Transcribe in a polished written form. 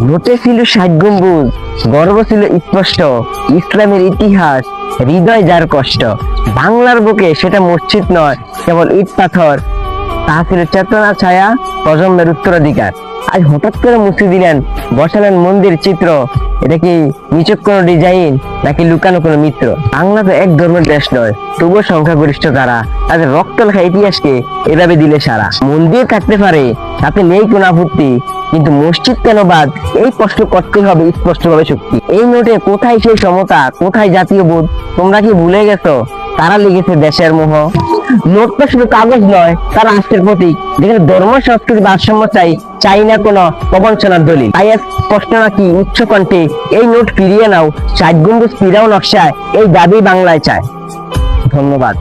নোটে ছিল 60 গম্বুজ, গর্ব ছিল স্পষ্ট, ইসলামের ইতিহাস, হৃদয় যার কষ্ট। বাংলার বুকে সেটা মসজিদ নয়, কেবল ইট পাথর, তা ছিল চেতনা ছায়া, প্রজন্মের উত্তরাধিকার। আজ হঠাৎ করে মুছে দিলেন, বসালেন মন্দির চিত্র। এটা কি নিছক কোনো ডিজাইন, নাকি লুকানো কোনো মিত্র? বাংলা তো এক ধর্মের দেশ নয়, তবুও সংখ্যাগরিষ্ঠ তারা তাদের রক্ত লেখা ইতিহাসকে এভাবে দিলে সারা। মন্দির থাকতে পারে, তাতে নেই কোনো আপত্তি, কিন্তু মসজিদ কেন বাদ, এই প্রশ্ন করতে হবে স্পষ্টভাবে শক্তি। এই নোটে কোথায় সেই সমতা, কোথায় জাতীয় বোধ? তোমরা কি ভুলে গেছো তারা লিখেছে দেশের মোহ? নোটটা শুধু কাগজ নয়, তার রাষ্ট্রের প্রতীক, যেখানে ধর্ম সংস্কৃতি ভারসাম্য চাই না কোনো প্রবঞ্চনার দলিল। তাই প্রশ্ন নাকি উচ্চ কণ্ঠে, এই নোট ফিরিয়ে নাও, 60 গম্বুজ ফিরাও নকশায়, এই দাবি বাংলায় চায়। ধন্যবাদ।